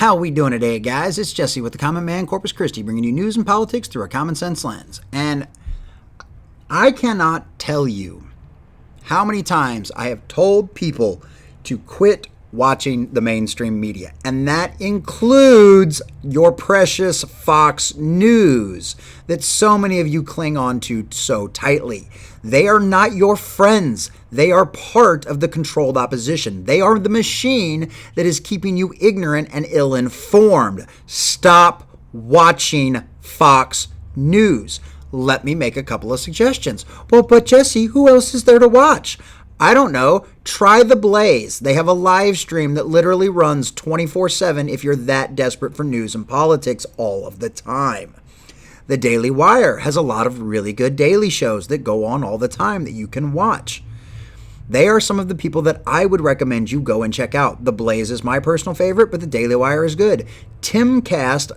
How we doing today, guys? It's Jesse with the Common Man Corpus Christi, bringing you news and politics through a common sense lens. And I cannot tell you how many times I have told people to quit watching the mainstream media, and that includes your precious Fox News that so many of you cling on to so tightly. They are not your friends. They are part of the controlled opposition. They are the machine that is keeping you ignorant and ill-informed. Stop watching Fox News. Let me make a couple of suggestions. Well, but Jesse, who else is there to watch? I don't know. Try The Blaze. They have a live stream that literally runs 24/7 if you're that desperate for news and politics all of the time. The Daily Wire has a lot of really good daily shows that go on all the time that you can watch. They are some of the people that I would recommend you go and check out. The Blaze is my personal favorite, but the Daily Wire is good. Timcast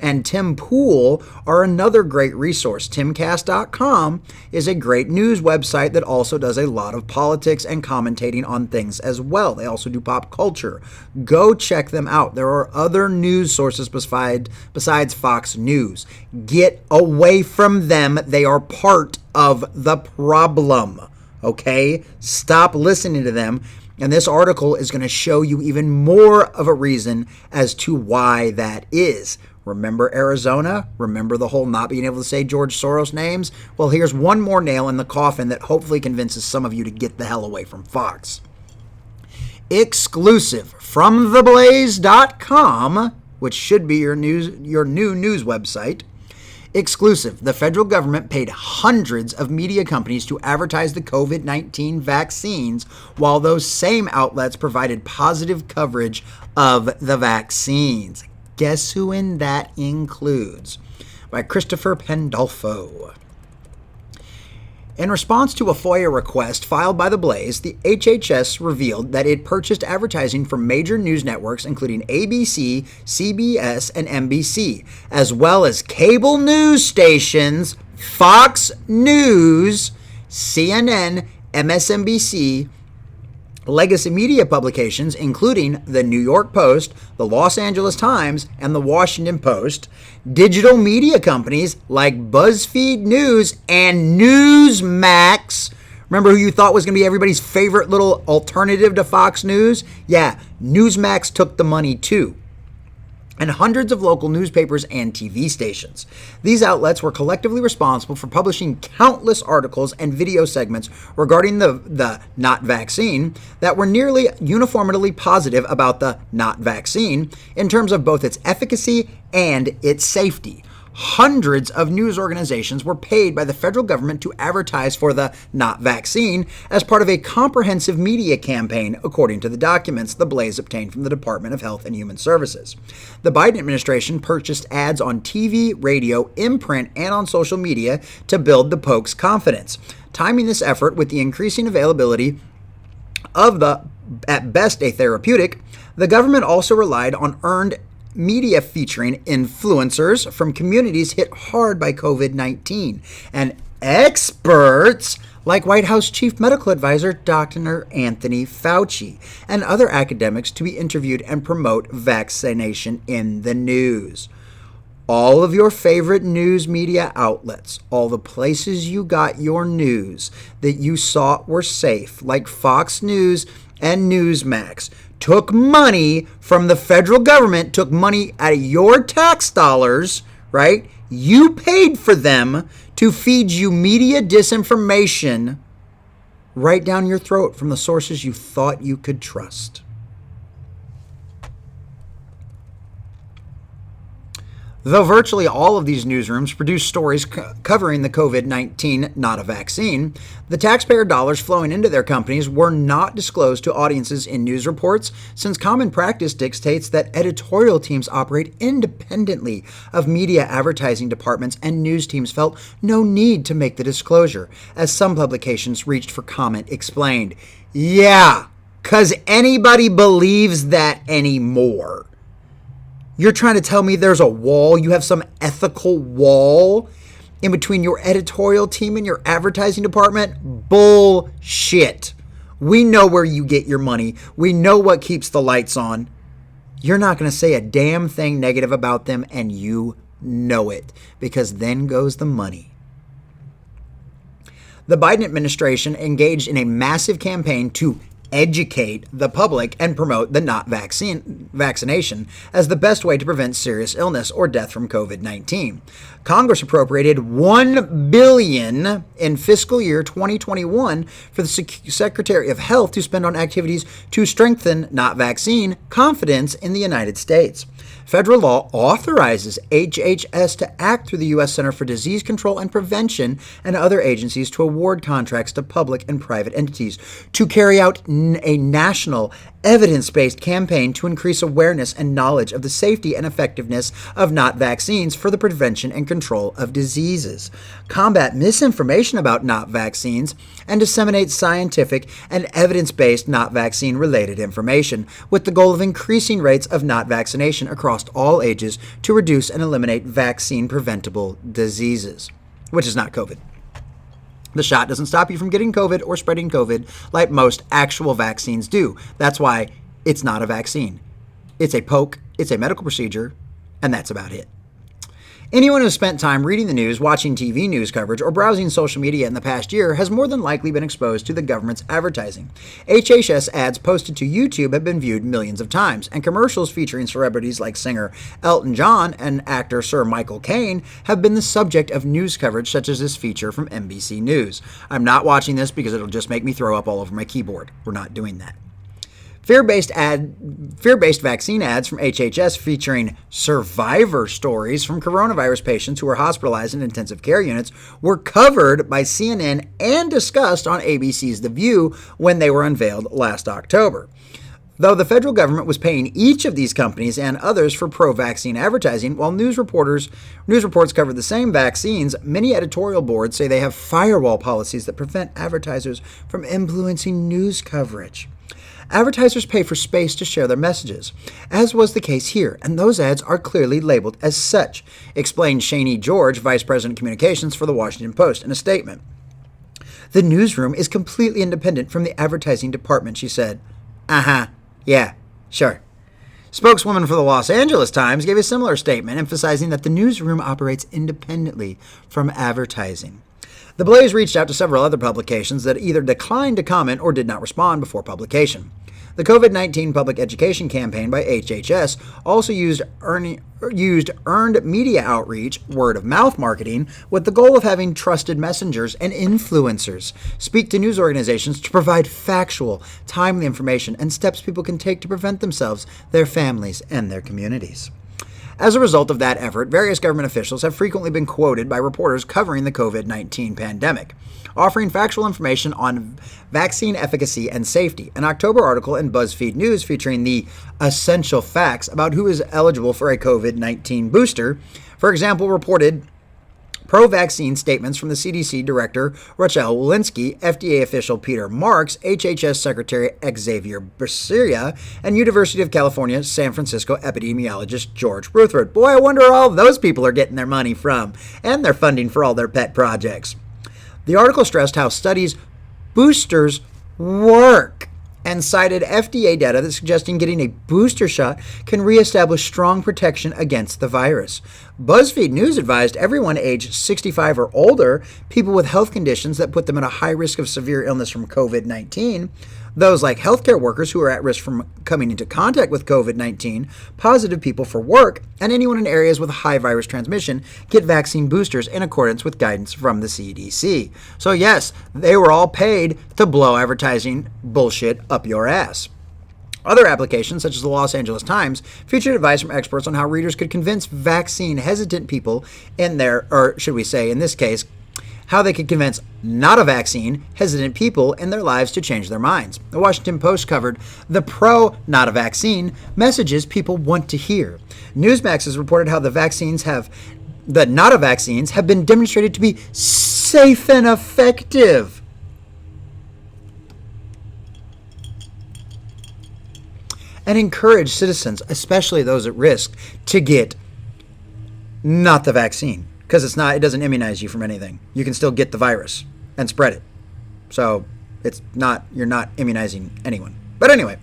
and Tim Pool are another great resource. Timcast.com is a great news website that also does a lot of politics and commentating on things as well. They also do pop culture. Go check them out. There are other news sources besides Fox News. Get away from them. They are part of the problem. Okay? Stop listening to them. And this article is going to show you even more of a reason as to why that is. Remember Arizona? Remember the whole not being able to say George Soros names? Well, here's one more nail in the coffin that hopefully convinces some of you to get the hell away from Fox. Exclusive from theblaze.com, which should be your new news website. Exclusive. The federal government paid hundreds of media companies to advertise the COVID-19 vaccines, while those same outlets provided positive coverage of the vaccines. Guess who in that includes? By Christopher Pandolfo. In response to a FOIA request filed by The Blaze, the HHS revealed that it purchased advertising from major news networks including ABC, CBS, and NBC, as well as cable news stations Fox News, CNN, MSNBC, legacy media publications including the New York Post, the Los Angeles Times, and the Washington Post, digital media companies like BuzzFeed News and Newsmax. Remember who you thought was going to be everybody's favorite little alternative to Fox News? Yeah, Newsmax took the money too. And hundreds of local newspapers and TV stations. These outlets were collectively responsible for publishing countless articles and video segments regarding the not vaccine that were nearly uniformly positive about the not vaccine in terms of both its efficacy and its safety. Hundreds of news organizations were paid by the federal government to advertise for the not vaccine as part of a comprehensive media campaign, according to the documents The Blaze obtained from the Department of Health and Human Services. The Biden administration purchased ads on TV, radio, in print, and on social media to build the Pokes' confidence, timing this effort with the increasing availability of the, at best, a therapeutic. The government also relied on earned media featuring influencers from communities hit hard by COVID-19 and experts like White House Chief Medical Advisor Dr. Anthony Fauci and other academics to be interviewed and promote vaccination in the news. All of your favorite news media outlets, all the places you got your news that you saw were safe, like Fox News and Newsmax, took money from the federal government, took money out of your tax dollars, right? You paid for them to feed you media disinformation right down your throat from the sources you thought you could trust. Though virtually all of these newsrooms produce stories covering the COVID-19 not a vaccine, the taxpayer dollars flowing into their companies were not disclosed to audiences in news reports, since common practice dictates that editorial teams operate independently of media advertising departments, and news teams felt no need to make the disclosure, as some publications reached for comment explained. Yeah, 'cause anybody believes that anymore. You're trying to tell me there's a wall, you have some ethical wall in between your editorial team and your advertising department? Bullshit. We know where you get your money. We know what keeps the lights on. You're not going to say a damn thing negative about them, and you know it, because then goes the money. The Biden administration engaged in a massive campaign to educate the public and promote the not vaccination as the best way to prevent serious illness or death from COVID-19. Congress appropriated $1 billion in fiscal year 2021 for the Secretary of Health to spend on activities to strengthen not vaccine confidence in the United States. Federal law authorizes HHS to act through the U.S. Center for Disease Control and Prevention and other agencies to award contracts to public and private entities to carry out a national evidence-based campaign to increase awareness and knowledge of the safety and effectiveness of not vaccines for the prevention and control of diseases, combat misinformation about not vaccines, and disseminate scientific and evidence-based not vaccine-related information, with the goal of increasing rates of not vaccination across all ages to reduce and eliminate vaccine-preventable diseases, which is not COVID. The shot doesn't stop you from getting COVID or spreading COVID like most actual vaccines do. That's why it's not a vaccine. It's a poke, it's a medical procedure, and that's about it. Anyone who's spent time reading the news, watching TV news coverage, or browsing social media in the past year has more than likely been exposed to the government's advertising. HHS ads posted to YouTube have been viewed millions of times, and commercials featuring celebrities like singer Elton John and actor Sir Michael Caine have been the subject of news coverage such as this feature from NBC News. I'm not watching this because it'll just make me throw up all over my keyboard. We're not doing that. Fear-based vaccine ads from HHS featuring survivor stories from coronavirus patients who were hospitalized in intensive care units were covered by CNN and discussed on ABC's The View when they were unveiled last October. Though the federal government was paying each of these companies and others for pro-vaccine advertising, while news reports covered the same vaccines, many editorial boards say they have firewall policies that prevent advertisers from influencing news coverage. Advertisers pay for space to share their messages, as was the case here, and those ads are clearly labeled as such, explained Shani George, Vice President of Communications for The Washington Post, in a statement. The newsroom is completely independent from the advertising department, she said. Yeah, sure. Spokeswoman for the Los Angeles Times gave a similar statement, emphasizing that the newsroom operates independently from advertising. The Blaze reached out to several other publications that either declined to comment or did not respond before publication. The COVID-19 public education campaign by HHS also used earned media outreach, word-of-mouth marketing, with the goal of having trusted messengers and influencers speak to news organizations to provide factual, timely information and steps people can take to prevent themselves, their families, and their communities. As a result of that effort, various government officials have frequently been quoted by reporters covering the COVID-19 pandemic, offering factual information on vaccine efficacy and safety. An October article in BuzzFeed News featuring the essential facts about who is eligible for a COVID-19 booster, for example, reported pro-vaccine statements from the CDC Director Rochelle Walensky, FDA official Peter Marks, HHS Secretary Xavier Becerra, and University of California, San Francisco epidemiologist George Rutherford. Boy, I wonder where all those people are getting their money from and their funding for all their pet projects. The article stressed how studies boosters work and cited FDA data that suggesting getting a booster shot can reestablish strong protection against the virus. BuzzFeed News advised everyone aged 65 or older, people with health conditions that put them at a high risk of severe illness from COVID-19, those like healthcare workers who are at risk from coming into contact with COVID-19, positive people for work, and anyone in areas with high virus transmission get vaccine boosters in accordance with guidance from the CDC. So yes, they were all paid to blow advertising bullshit up your ass. Other applications, such as the Los Angeles Times, featured advice from experts on how readers could convince vaccine-hesitant people in their, or should we say, in this case, how they could convince not a vaccine hesitant people in their lives to change their minds. The Washington Post covered the pro-not a vaccine messages people want to hear. Newsmax has reported how the not a vaccines have been demonstrated to be safe and effective. And encourage citizens, especially those at risk, to get not the vaccine. Because it doesn't immunize you from anything. You can still get the virus and spread it. So you're not immunizing anyone. But anyway,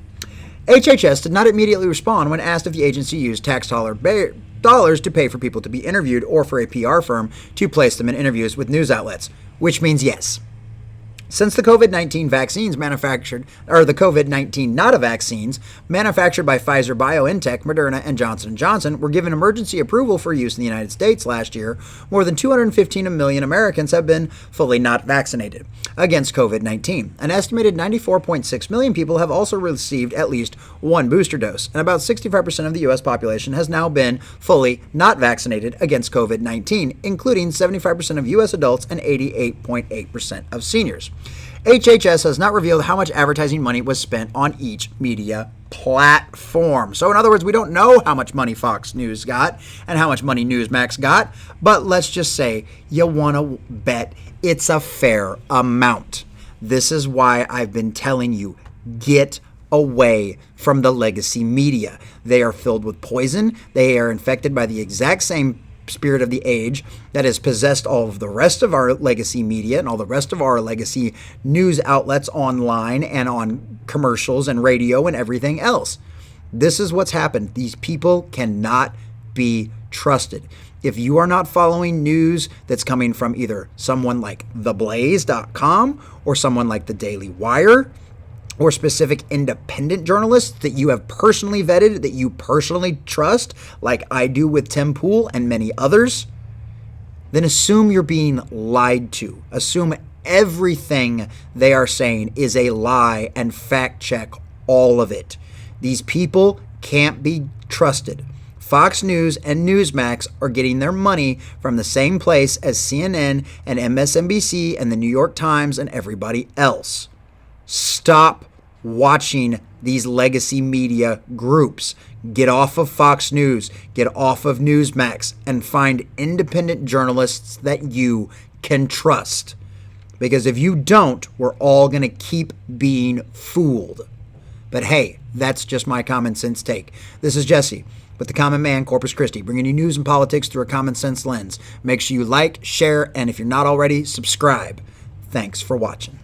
HHS did not immediately respond when asked if the agency used tax dollars to pay for people to be interviewed or for a PR firm to place them in interviews with news outlets, which means yes. Since the COVID-19 vaccines the COVID-19 not a vaccines manufactured by Pfizer, BioNTech, Moderna, and Johnson & Johnson were given emergency approval for use in the United States last year, more than 215 million Americans have been fully not vaccinated against COVID-19. An estimated 94.6 million people have also received at least one booster dose, and about 65% of the U.S. population has now been fully not vaccinated against COVID-19, including 75% of U.S. adults and 88.8% of seniors. HHS has not revealed how much advertising money was spent on each media platform. So in other words, we don't know how much money Fox News got and how much money Newsmax got, but let's just say you want to bet it's a fair amount. This is why I've been telling you, get away from the legacy media. They are filled with poison. They are infected by the exact same spirit of the age that has possessed all of the rest of our legacy media and all the rest of our legacy news outlets online and on commercials and radio and everything else. This is what's happened. These people cannot be trusted. If you are not following news that's coming from either someone like theblaze.com or someone like the Daily Wire, or specific independent journalists that you have personally vetted, that you personally trust, like I do with Tim Pool and many others, then assume you're being lied to. Assume everything they are saying is a lie and fact check all of it. These people can't be trusted. Fox News and Newsmax are getting their money from the same place as CNN and MSNBC and the New York Times and everybody else. Stop watching these legacy media groups. Get off of Fox News, get off of Newsmax, and find independent journalists that you can trust. Because if you don't, we're all going to keep being fooled. But hey, that's just my common sense take. This is Jesse with the Common Man, Corpus Christi, bringing you news and politics through a common sense lens. Make sure you like, share, and if you're not already, subscribe. Thanks for watching.